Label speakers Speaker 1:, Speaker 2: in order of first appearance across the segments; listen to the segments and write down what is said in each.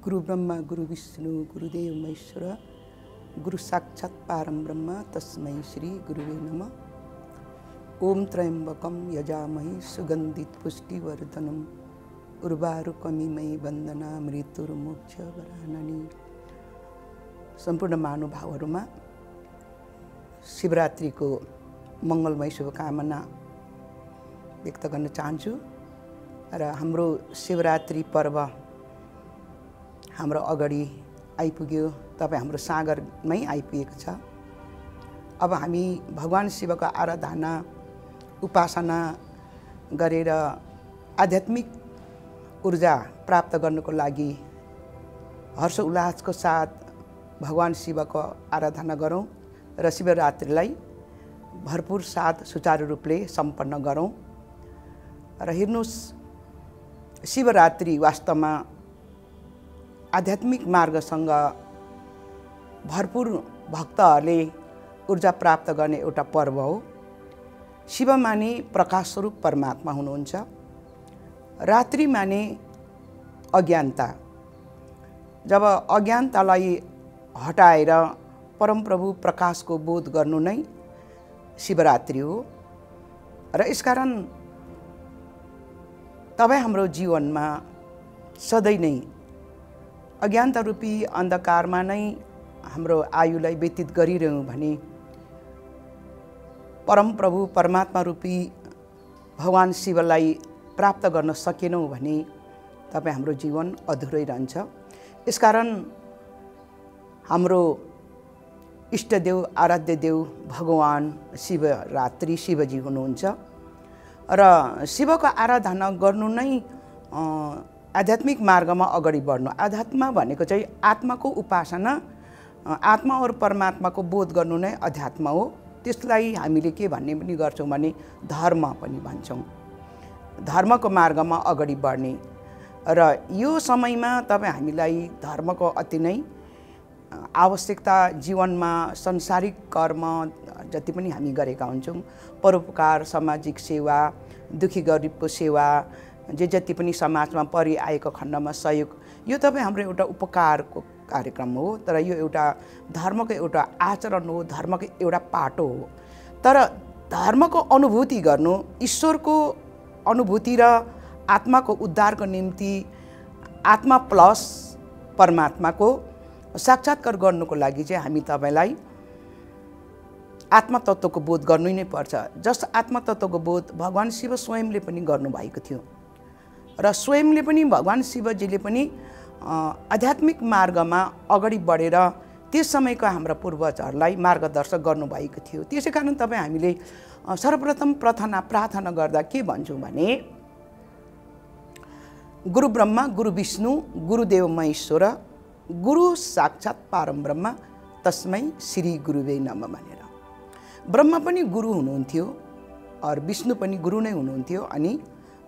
Speaker 1: गुरु ब्रह्मा गुरु विष्णु गुरुदेव महेश्वर गुरु साक्षात् परं ब्रह्म तस्मै श्री गुरुवे नमः। ओम त्र्यंबकं यजामहे सुगंधित पुष्टिवर्धनम उर्वारुकमिमयी वन्दना मृत्युर्मोक्षवराननी। सम्पूर्ण महानुभावहरुमा शिवरात्रिको मंगलमय शुभकामना व्यक्त गर्न चाहन्छु र हाम्रो शिवरात्रि पर्व हाम्रो अगाडि आइपुग्यो। तपाई हाम्रो सागरमै आइपुगेको छ। अब हामी भगवान शिवको आराधना उपासना गरेर आध्यात्मिक ऊर्जा प्राप्त गर्नको लागि हर्ष उल्लासको साथ भगवान शिवको आराधना गरौँ र शिवरात्रिलाई भरपूर साथ सुचारू रूपले सम्पन्न गरौँ। र हेर्नुस्, शिवरात्रि वास्तवमा आध्यात्मिक मार्गसँग भरपूर भक्तहरूले ऊर्जा प्राप्त गर्ने एउटा पर्व हो। शिव माने प्रकाश स्वरूप परमात्मा हुनुहुन्छ। रात्रि माने अज्ञानता। जब अज्ञानतालाई हटाएर परमप्रभु प्रकाशको बोध गर्नु नै शिवरात्रि हो। र यसकारण तपाई हाम्रो जीवनमा सधैँ नै अज्ञानता रूपी अन्धकारमा नै हाम्रो आयुलाई व्यतीत गरिरह्यौं भने परमप्रभु परमात्मा रूपी भगवान शिवलाई प्राप्त गर्न सकेनौं भने तपाई हाम्रो जीवन अधुरै रहन्छ। यसकारण हाम्रो इष्टदेव आराध्य देव भगवान शिवरात्रि शिवजी हुनुहुन्छ र शिवको आराधना गर्नु नै आध्यात्मिक मार्गमा अगाडि बढ्नु। आध्यात्म भनेको चाहिँ आत्माको उपासना, आत्मा और परमात्माको बोध गर्नु नै अध्यात्म हो। त्यसलाई हामीले के भन्ने पनि गर्छौं भने धर्म पनि भन्छौं। धर्मको मार्गमा अगाडि बढ्ने र यो समयमा तपाई हामीलाई धर्मको अति नै आवश्यकता। जीवनमा संसारिक कर्म जति पनि हामी गरेका हुन्छौं, परोपकार, सामाजिक सेवा, दुखी गरिबको सेवा, जति पनि समाजमा परिआएको खण्डमा सहयोग, यो तपाई हाम्रो एउटा उपकारको कार्यक्रम हो। तर यो एउटा धर्मको एउटा आचरण हो, धर्मको एउटा पाटो हो। तर धर्मको अनुभूति गर्नु, ईश्वरको अनुभूति र आत्माको उद्धारको निम्ति आत्मा प्लस परमात्माको साक्षात्कार गर्नुको लागि चाहिँ हामी तपाईलाई आत्मतत्वको बोध गर्नु नै पर्छ। जस आत्मतत्वको बोध भगवान शिव स्वयंले पनि गर्नुभएको थियो र स्वयंले पनि भगवान शिवजीले पनि आध्यात्मिक मार्गमा अगाडि बढेर त्यस समयको हाम्रा पूर्वजहरूलाई मार्गदर्शन गर्नुभएको थियो। त्यसैकारण तपाईँ हामीले सर्वप्रथम प्रार्थना गर्दा के भन्छौँ भने गुरु ब्रह्मा गुरु विष्णु गुरुदेव महेश्वर गुरु साक्षात् परम ब्रह्म तस्मै श्री गुरुवे नमः भनेर। ब्रह्मा पनि गुरु हुनुहुन्थ्यो और विष्णु पनि गुरु नै हुनुहुन्थ्यो अनि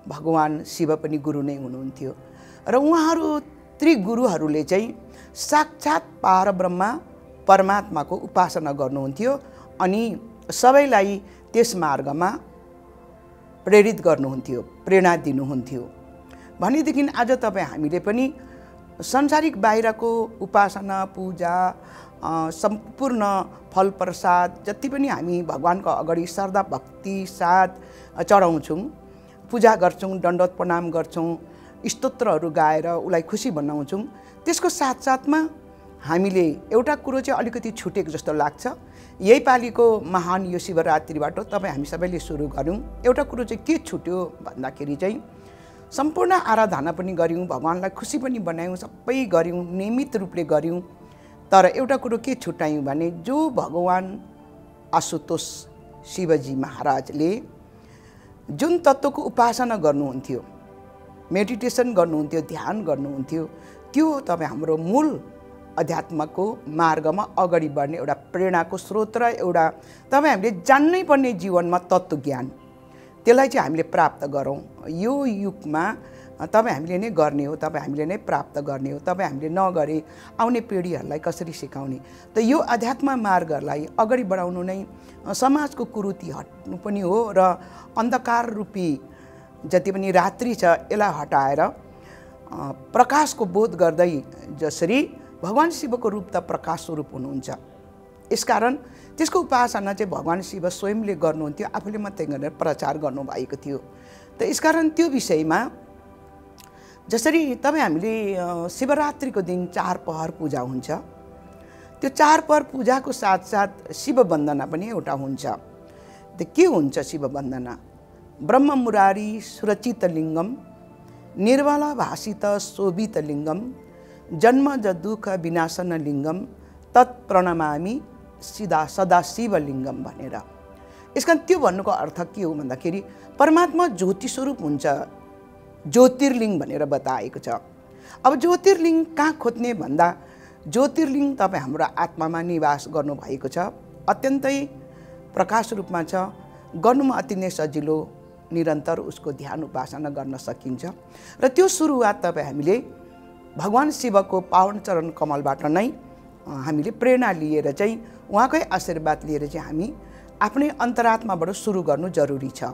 Speaker 1: भगवान शिव पनि गुरु नै हुनुहुन्थ्यो। र उहाँहरू त्रिगुरुहरूले चाहिँ साक्षात् परब्रह्म परमात्माको उपासना गर्नुहुन्थ्यो अनि सबैलाई त्यस मार्गमा प्रेरित गर्नुहुन्थ्यो, प्रेरणा दिनुहुन्थ्यो। भनेदेखि आज तपाई हामीले पनि संसारिक बाहिरको उपासना पूजा सम्पूर्ण फल प्रसाद जति पनि हामी भगवानको अगाडि श्रद्धा भक्ति साथ चढाउँछौं, पूजा गर्छौं, दण्डवत प्रणाम गर्छौं, स्तोत्रहरू गाएर उलाई खुशी बनाउँछौं। त्यसको साथसाथमा हामीले एउटा कुरो चाहिँ अलिकति छुटेको जस्तो लाग्छ। यही पालीको महान यो शिवरात्रिबाट तपाई हामी सबैले सुरु गर्यौं। एउटा कुरो चाहिँ के छुट्यो भन्दाखेरि चाहिँ सम्पूर्ण आराधना पनि गर्यौं, भगवानलाई खुशी पनि बनायौं, सबै गर्यौं, नियमित रूपले गर्यौं। तर एउटा कुरो के छुटायौं भने जो भगवान आशुतोष शिवजी महाराजले जुन तत्त्वको उपासना गर्नुहुन्थ्यो, मेडिटेसन गर्नुहुन्थ्यो, ध्यान गर्नुहुन्थ्यो, त्यो तपाईँ हाम्रो मूल अध्यात्मको मार्गमा अगाडि बढ्ने एउटा प्रेरणाको स्रोत र एउटा तपाईँ हामीले जान्नै पर्ने जीवनमा तत्त्व ज्ञान, त्यसलाई चाहिँ हामीले प्राप्त गरौँ। यो युगमा तपाईँ हामीले नै गर्ने हो, तपाईँ हामीले नै प्राप्त गर्ने हो। तपाईँ हामीले नगरे आउने पिँढीहरूलाई कसरी सिकाउने? त यो अध्यात्म मार्गलाई अगाडि बढाउनु नै समाजको कुरीति हट्नु पनि हो र अन्धकार रूपी जति पनि रात्रि छ यसलाई हटाएर प्रकाशको बोध गर्दै जसरी भगवान शिवको रूप त प्रकाश स्वरूप हुनुहुन्छ, यसकारण त्यसको उपासना चाहिँ भगवान शिव स्वयंले गर्नुहुन्थ्यो, आफूले मात्रै गरेर प्रचार गर्नुभएको थियो। त यसकारण त्यो विषयमा जसरी तपाईँ हामीले शिवरात्रिको दिन 4 पहर पूजा हुन्छ, त्यो 4 पहर पूजाको साथसाथ शिव वन्दना पनि एउटा हुन्छ। त के हुन्छ शिव वन्दना? ब्रह्म मुरारी सुरचित लिङ्गम निर्मल भाषित शोभित लिङ्गम जन्मज दुःख विनाशन लिङ्गम तत्प्रणमामि सदा शिव लिङ्गम भनेर। यसका त्यो भन्नुको अर्थ के हो भन्दाखेरि परमात्मा ज्योति स्वरूप हुन्छ, ज्योतिर्लिङ्ग भनेर बताएको छ। अब ज्योतिर्लिङ्ग कहाँ खोज्ने भन्दा ज्योतिर्लिङ्ग तपाईँ हाम्रो आत्मामा निवास गर्नुभएको छ, अत्यन्तै प्रकाश रूपमा छ, गर्नुमा अति नै सजिलो, निरन्तर उसको ध्यान उपासना गर्न सकिन्छ। र त्यो सुरुवात तपाईँ हामीले भगवान शिवको पावन चरण कमलबाट नै हामीले प्रेरणा लिएर चाहिँ उहाँकै आशीर्वाद लिएर चाहिँ हामी आफ्नै अन्तरात्माबाट सुरु गर्नु जरुरी छ।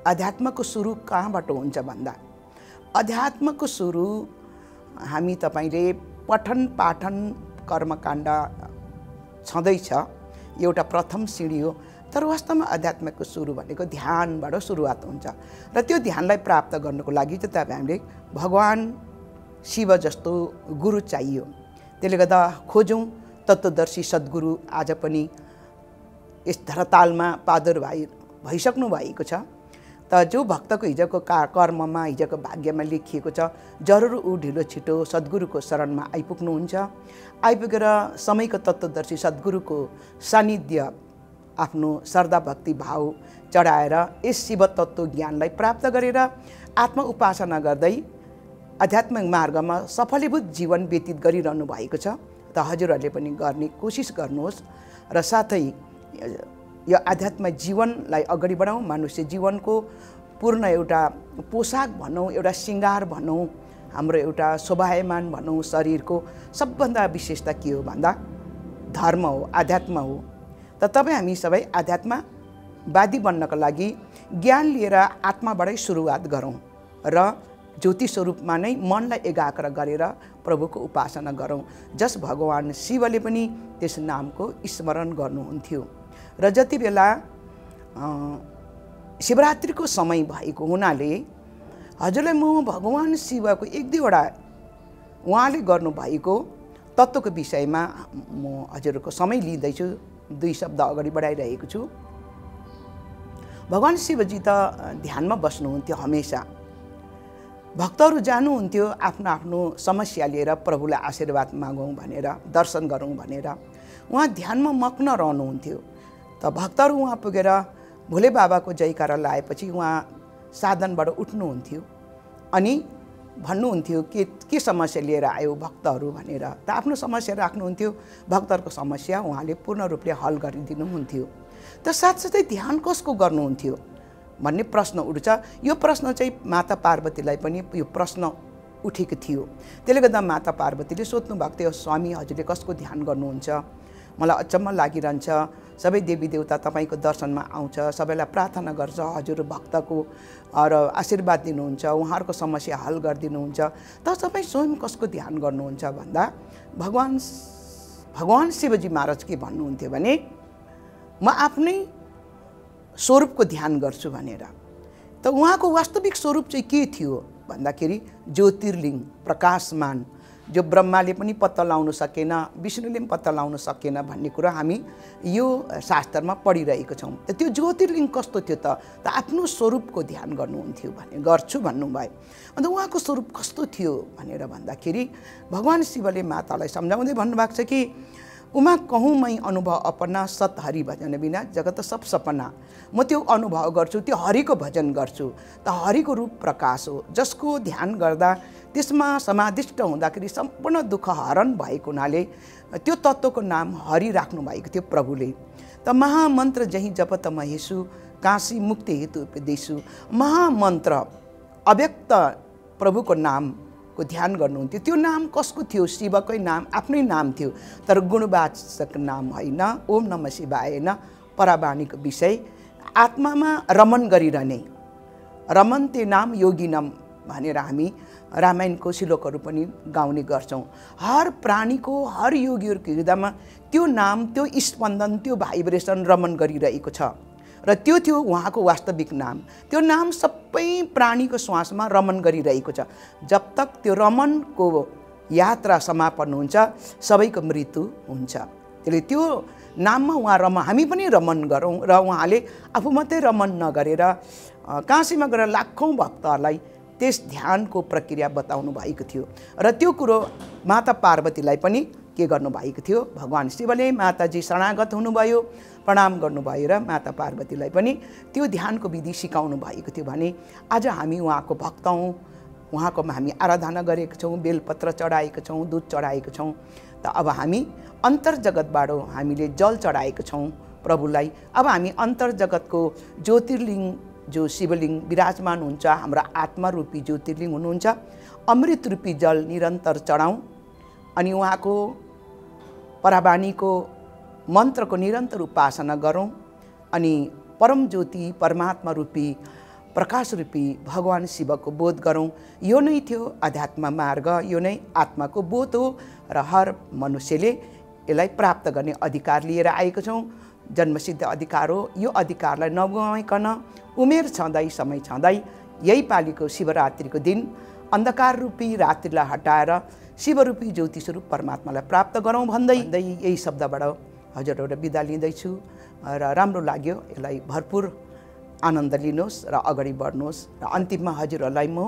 Speaker 1: अध्यात्मको सुरु कहाँबाट हुन्छ भन्दा अध्यात्मको सुरु हामी तपाईँले पठन पाठन कर्मकाण्ड छँदैछ, एउटा प्रथम सिँढी हो। तर वास्तवमा अध्यात्मको सुरु भनेको ध्यानबाट सुरुवात हुन्छ र त्यो ध्यानलाई प्राप्त गर्नको लागि चाहिँ तपाईँ हामीले भगवान शिव जस्तो गुरु चाहियो। त्यसले गर्दा खोजौँ तत्त्वदर्शी सद्गुरु आज पनि यस धरातालमा पादुर्भाव भइसक्नु भएको छ। त जो भक्तको हिजोको कर्ममा हिजोको भाग्यमा लेखिएको छ, जरुर ऊ ढिलो छिटो सद्गुरुको शरणमा आइपुग्नुहुन्छ। आइपुगेर समयको तत्त्वदर्शी सद्गुरुको सान्निध्य आफ्नो श्रद्धा भक्ति भाव चढाएर यस शिव तत्त्व ज्ञानलाई प्राप्त गरेर आत्म उपासना गर्दै आध्यात्मिक मार्गमा सफलीभूत जीवन व्यतीत गरिरहनु भएको छ। त हजुरहरूले पनि गर्ने कोसिस गर्नुहोस् र साथै यो आध्यात्मिक जीवनलाई अगाडि बढाउँ। मनुष्य जीवनको पूर्ण एउटा पोसाक भनौँ, एउटा श्रृङ्गार भनौँ, हाम्रो एउटा शोभायमान भनौँ, शरीरको सबभन्दा विशेषता के हो भन्दा धर्म हो, आध्यात्म हो। त तपाईँ हामी सबै आध्यात्मवादी बन्नको लागि ज्ञान लिएर आत्माबाटै सुरुवात गरौँ र ज्योति स्वरूपमा नै मनलाई एकाग्र गरेर प्रभुको उपासना गरौँ, जस भगवान शिवले पनि त्यस नामको स्मरण गर्नुहुन्थ्यो। र जति बेला शिवरात्रिको समय भएको हुनाले हजुरलाई म भगवान शिवको 1-2वटा उहाँले गर्नुभएको तत्त्वको विषयमा म हजुरको समय लिँदैछु, 2 शब्द अगाडि बढाइरहेको छु। भगवान शिवजी त ध्यानमा बस्नुहुन्थ्यो हमेशा। भक्तहरू जानुहुन्थ्यो आफ्नो आफ्नो समस्या लिएर प्रभुलाई आशीर्वाद मागौँ भनेर, दर्शन गरौँ भनेर। उहाँ ध्यानमा मग्न रहनुहुन्थ्यो। त भक्तहरू उहाँ पुगेर भोले बाबाको जयकारा लाएपछि उहाँ साधनबाट उठ्नुहुन्थ्यो अनि भन्नुहुन्थ्यो के समस्या लिएर आयो भक्तहरू भनेर। त आफ्नो समस्या राख्नुहुन्थ्यो, भक्तहरूको समस्या उहाँले पूर्ण रूपले हल गरिदिनुहुन्थ्यो। त साथसाथै ध्यान कसको गर्नुहुन्थ्यो भन्ने प्रश्न उठ्छ। यो प्रश्न चाहिँ माता पार्वतीलाई पनि यो प्रश्न उठेको थियो। त्यसले गर्दा माता पार्वतीले सोध्नु भएको थियो, स्वामी हजुरले कसको ध्यान गर्नुहुन्छ? मलाई अचम्म लागिरहन्छ। सबै देवी देवता तपाईँको दर्शनमा आउँछ, सबैलाई प्रार्थना गर्छ, हजुर भक्तको र आशीर्वाद दिनुहुन्छ, उहाँहरूको समस्या हल गरिदिनुहुन्छ। त तपाईँ स्वयं कसको ध्यान गर्नुहुन्छ भन्दा भगवान शिवजी महाराज के भन्नुहुन्थ्यो भने म आफ्नै स्वरूपको ध्यान गर्छु भनेर। त उहाँको वास्तविक स्वरूप चाहिँ के थियो भन्दाखेरि ज्योतिर्लिङ्ग, प्रकाशमान, जो ब्रह्माले पनि पत्ता लाउन सकेन, विष्णुले पनि पत्ता लाउन सकेन भन्ने कुरा हामी यो शास्त्रमा पढिरहेको छौँ। त त्यो ज्योतिर्लिङ्ग कस्तो थियो त आफ्नो स्वरूपको ध्यान गर्नुहुन्थ्यो भने गर्छु भन्नुभयो। अन्त उहाँको स्वरूप कस्तो थियो भनेर भन्दाखेरि भगवान शिवले मातालाई सम्झाउँदै भन्नुभएको छ कि उमा कहूँ मै अनुभव अपना सत हरि भजन बिना जगत सब सपना। म त्यो अनुभव गर्छु, त्यो हरिको भजन गर्छु। त हरिको रूप प्रकाश हो, जसको ध्यान गर्दा त्यसमा समाधिष्ट हुँदाखेरि सम्पूर्ण दुःख हरण भएको हुनाले त्यो तत्त्वको नाम हरि राख्नु भएको थियो प्रभुले। त महामन्त्र जही जपत महेशु काशी मुक्ति हेतु उपदेशु। महामन्त्र अव्यक्त प्रभुको नामको ध्यान गर्नुहुन्थ्यो। त्यो नाम कसको थियो? शिवकै नाम, आफ्नै नाम थियो, तर गुणवाचक नाम होइन, ओम नमः शिवाय होइन, परावाणीको विषय आत्मामा रमन गरिरहने। रमन्ते नाम योगी नाम भनेर हामी रामायणको श्लोकहरू पनि गाउने गर्छौँ। हर प्राणीको, हर योगीहरूको हृदयमा त्यो नाम, त्यो स्पन्दन, त्यो भाइब्रेसन रमन गरिरहेको छ र त्यो थियो उहाँको वास्तविक नाम। त्यो नाम सबै प्राणीको श्वासमा रमन गरिरहेको छ। जब तक त्यो रमनको यात्रा समापन हुन्छ, सबैको मृत्यु हुन्छ। त्यसले त्यो नाममा उहाँ हामी पनि रमन गरौँ र उहाँले आफू मात्रै रमन नगरेर काशीमा गएर लाखौँ भक्तहरूलाई त्यस ध्यानको प्रक्रिया बताउनु भएको थियो। र त्यो कुरो माता पार्वतीलाई पनि के गर्नुभएको थियो, भगवान शिवले माताजी शरणागत हुनुभयो, प्रणाम गर्नुभयो र माता पार्वतीलाई पनि त्यो ध्यानको विधि सिकाउनु भएको थियो भने आज हामी उहाँको भक्त हौँ, उहाँको हामी आराधना गरेका छौँ, बेलपत्र चढाएका छौँ, दुध चढाएका छौँ। त अब हामी अन्तर्जगतबाट हामीले जल चढाएका छौँ प्रभुलाई। अब हामी अन्तर्जगतको ज्योतिर्लिङ्ग जो शिवलिङ्ग विराजमान हुन्छ, हाम्रो आत्मा रूपी ज्योतिर्लिङ्ग हुनुहुन्छ, अमृत रूपी जल निरन्तर चढाउँ अनि उहाँको परावाणीको मन्त्रको निरन्तर उपासना गरौँ अनि परम ज्योति परमात्मा रूपी प्रकाश रूपी भगवान शिवको बोध गरौँ। यो नै थियो अध्यात्म मार्ग, यो नै आत्माको बोध हो र हर मनुष्यले यसलाई प्राप्त गर्ने अधिकार लिएर आएको छौँ। जन्मसिद्ध अधिकार हो। यो अधिकारलाई नगुमाइकन उमेर छँदै, समय छँदै यही पालिको शिवरात्रिको दिन अन्धकार रूपी रात्रिलाई हटाएर शिवरूपी ज्योतिस्वरूप परमात्मालाई प्राप्त गरौँ भन्दै यही शब्दबाट हजुरबाट बिदा लिँदैछु र राम्रो लाग्यो। यसलाई भरपुर आनन्द लिनुहोस् र अगाडि बढ्नुहोस्। र अन्तिममा हजुरहरूलाई म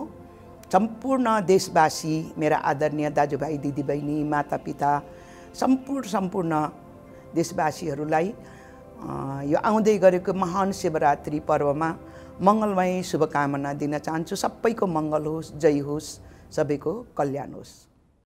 Speaker 1: सम्पूर्ण देशवासी, मेरा आदरणीय दाजुभाइ दिदीबहिनी, मातापिता, सम्पूर्ण देशवासीहरूलाई यो आउँदै गरेको महान शिवरात्रि पर्वमा मङ्गलमय शुभकामना दिन चाहन्छु। सबैको मङ्गल होस्, जय होस्, सबैको कल्याण होस्।